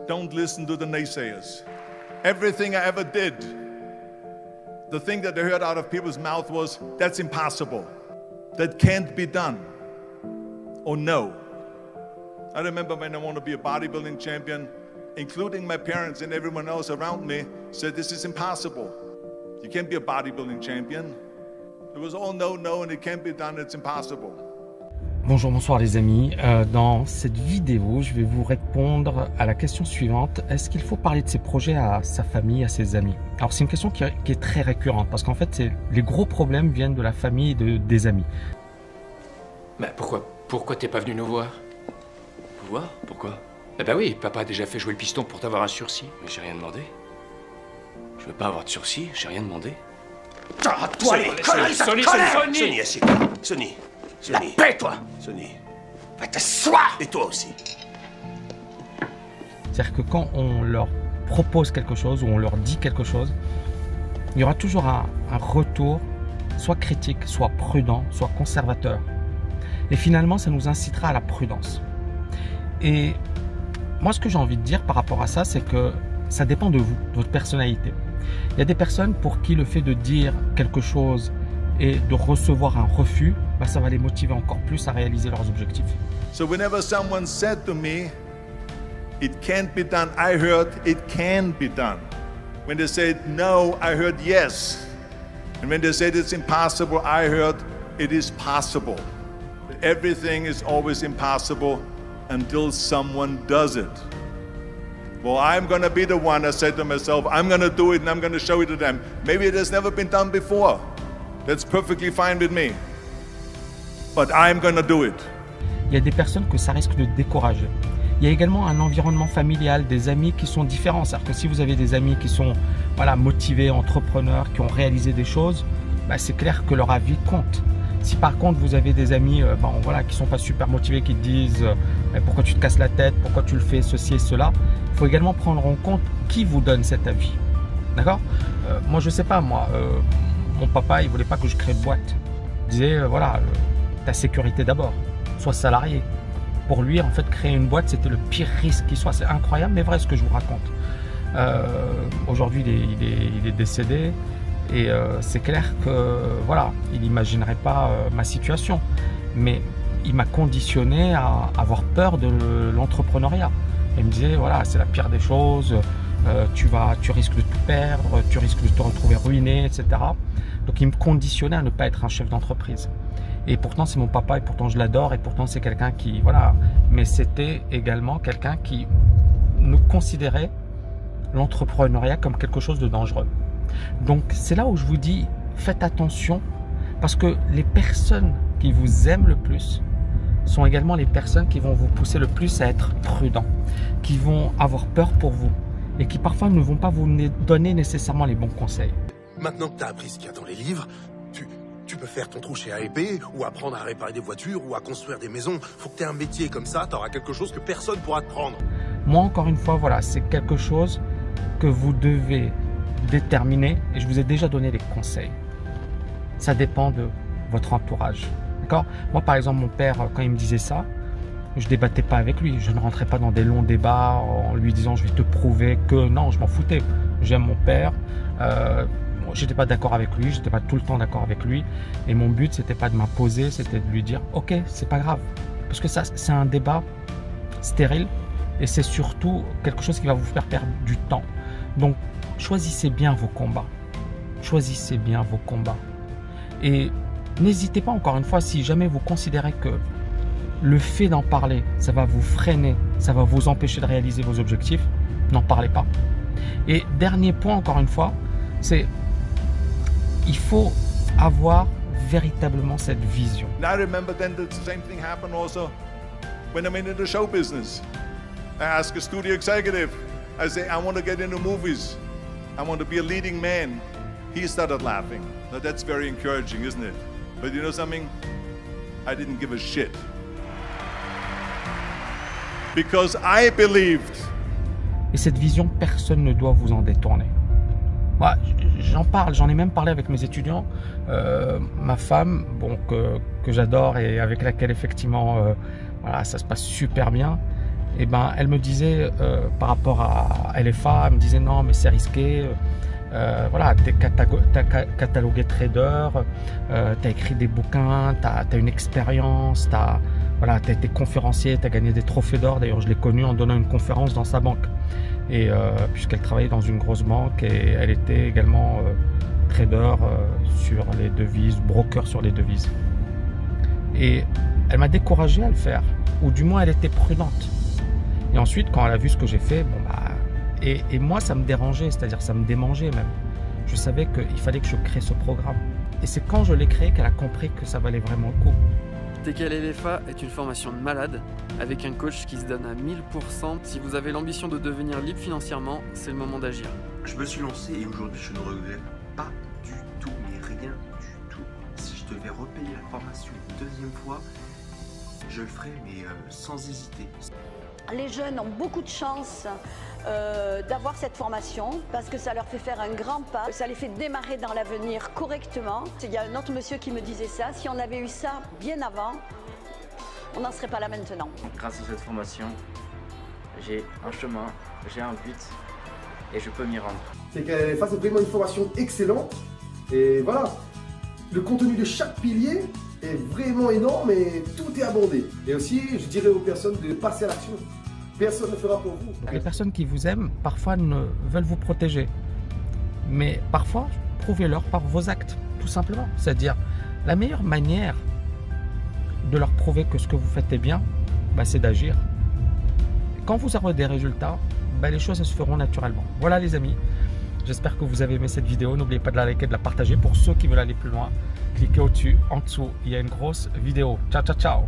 Don't listen to the naysayers. Everything I ever did, the thing that I heard out of people's mouth was, that's impossible. That can't be done. Or no. I remember when I wanted to be a bodybuilding champion, including my parents and everyone else around me, said this is impossible. You can't be a bodybuilding champion. It was all no, no, and it can't be done, it's impossible. Bonjour, bonsoir les amis. Dans cette vidéo, je vais vous répondre à la question suivante. Est-ce qu'il faut parler de ses projets à sa famille, à ses amis? Alors c'est une question qui est très récurrente parce qu'en fait, les gros problèmes viennent de la famille et des amis. Mais pourquoi t'es pas venu nous voir? Vous voir? Pourquoi? Eh ben oui, papa a déjà fait jouer le piston pour t'avoir un sursis. Mais j'ai rien demandé. Je veux pas avoir de sursis, j'ai rien demandé. Ah, toi, Sonny, assieds-toi. Sonny. La paix, toi! Sonny. Va t'asseoir! Et toi aussi. C'est-à-dire que quand on leur propose quelque chose ou on leur dit quelque chose, il y aura toujours un retour, soit critique, soit prudent, soit conservateur. Et finalement, ça nous incitera à la prudence. Et moi, ce que j'ai envie de dire par rapport à ça, c'est que ça dépend de vous, de votre personnalité. Il y a des personnes pour qui le fait de dire quelque chose et de recevoir un refus, ça va les motiver encore plus à réaliser leurs objectifs. So whenever someone said to me, it can't be done, I heard it can be done. When they said no, I heard yes. And when they said it's impossible, I heard it is possible. Everything is always impossible until someone does it. Well, I'm going to be the one, I said to myself, I'm going to do it and I'm going to show it to them. Maybe it has never been done before. That's perfectly fine with me. But I'm going to do it. Il y a des personnes que ça risque de décourager. Il y a également un environnement familial, des amis qui sont différents. C'est-à-dire que si vous avez des amis qui sont motivés, entrepreneurs, qui ont réalisé des choses, c'est clair que leur avis compte. Si par contre vous avez des amis qui ne sont pas super motivés, qui te disent pourquoi tu te casses la tête, pourquoi tu le fais, ceci et cela, il faut également prendre en compte qui vous donne cet avis. D'accord? Moi je sais pas, mon papa il voulait pas que je crée de boîte. Il disait ta sécurité d'abord, sois salarié. Pour lui en fait créer une boîte c'était le pire risque qui soit. C'est incroyable mais vrai ce que je vous raconte. Aujourd'hui il est décédé. Et c'est clair que il n'imaginerait pas ma situation, mais il m'a conditionné à avoir peur de l'entrepreneuriat. Il me disait c'est la pire des choses, tu risques de tout perdre, tu risques de te retrouver ruiné, etc. Donc il me conditionnait à ne pas être un chef d'entreprise. Et pourtant c'est mon papa et pourtant je l'adore et pourtant c'est quelqu'un qui mais c'était également quelqu'un qui nous considérait l'entrepreneuriat comme quelque chose de dangereux. Donc c'est là où je vous dis faites attention parce que les personnes qui vous aiment le plus sont également les personnes qui vont vous pousser le plus à être prudent, qui vont avoir peur pour vous et qui parfois ne vont pas vous donner nécessairement les bons conseils. Maintenant que tu as appris ce qu'il y a dans les livres, tu peux faire ton trou chez AEP ou apprendre à réparer des voitures ou à construire des maisons. Faut que tu aies un métier comme ça, tu auras quelque chose que personne ne pourra te prendre. Moi encore une fois, c'est quelque chose que vous devez déterminer et je vous ai déjà donné les conseils. Ça dépend de votre entourage. D'accord? Moi par exemple mon père quand il me disait ça, je débattais pas avec lui, je ne rentrais pas dans des longs débats en lui disant je vais te prouver que non, je m'en foutais. J'aime mon père, j'étais pas d'accord avec lui, j'étais pas tout le temps d'accord avec lui et mon but c'était pas de m'imposer, c'était de lui dire ok c'est pas grave parce que ça c'est un débat stérile et c'est surtout quelque chose qui va vous faire perdre du temps. Donc choisissez bien vos combats. Choisissez bien vos combats. Et n'hésitez pas encore une fois, si jamais vous considérez que le fait d'en parler, ça va vous freiner, ça va vous empêcher de réaliser vos objectifs, n'en parlez pas. Et dernier point encore une fois, c'est il faut avoir véritablement cette vision. I remember then the same thing happened also when I'm in the show business. I ask a studio executive, I say I want to get into movies. I want to be a leading man. He started laughing. Now that's very encouraging, isn't it? But you know something? I didn't give a shit. Because I believed. Et cette vision, personne ne doit vous en détourner. Moi, j'en ai même parlé avec mes étudiants. Ma femme, que j'adore et avec laquelle effectivement, ça se passe super bien. Et ben, elle me disait par rapport à LFA, elle me disait non mais c'est risqué, voilà, tu es catalogué trader, tu as écrit des bouquins, tu as une expérience, voilà, tu as été conférencier, tu as gagné des trophées d'or. D'ailleurs, je l'ai connue en donnant une conférence dans sa banque. Et puisqu'elle travaillait dans une grosse banque et elle était également trader sur les devises, broker sur les devises. Et elle m'a découragé à le faire, ou du moins elle était prudente. Et ensuite, quand elle a vu ce que j'ai fait, bon bah, et moi ça me dérangeait, c'est-à-dire ça me démangeait même. Je savais qu'il fallait que je crée ce programme. Et c'est quand je l'ai créé qu'elle a compris que ça valait vraiment le coup. TKL LFA est une formation de malade, avec un coach qui se donne à 1000%. Si vous avez l'ambition de devenir libre financièrement, c'est le moment d'agir. Je me suis lancé et aujourd'hui je ne regrette pas du tout, mais rien du tout. Si je devais repayer la formation une deuxième fois, je le ferais, mais sans hésiter. Les jeunes ont beaucoup de chance d'avoir cette formation parce que ça leur fait faire un grand pas, ça les fait démarrer dans l'avenir correctement. Il y a un autre monsieur qui me disait ça, si on avait eu ça bien avant, on n'en serait pas là maintenant. Grâce à cette formation, j'ai un chemin, j'ai un but et je peux m'y rendre. TKL LFA, c'est vraiment une formation excellente et voilà, le contenu de chaque pilier est vraiment énorme et tout est abordé. Et aussi, je dirais aux personnes de passer à l'action. Personne ne fera pour vous. Les personnes qui vous aiment, parfois veulent vous protéger. Mais parfois, prouvez-leur par vos actes, tout simplement. C'est-à-dire, la meilleure manière de leur prouver que ce que vous faites est bien, bah, c'est d'agir. Quand vous aurez des résultats, bah, les choses elles se feront naturellement. Voilà les amis, j'espère que vous avez aimé cette vidéo. N'oubliez pas de la liker, de la partager. Pour ceux qui veulent aller plus loin, cliquez au-dessus, en dessous, il y a une grosse vidéo. Ciao, ciao, ciao.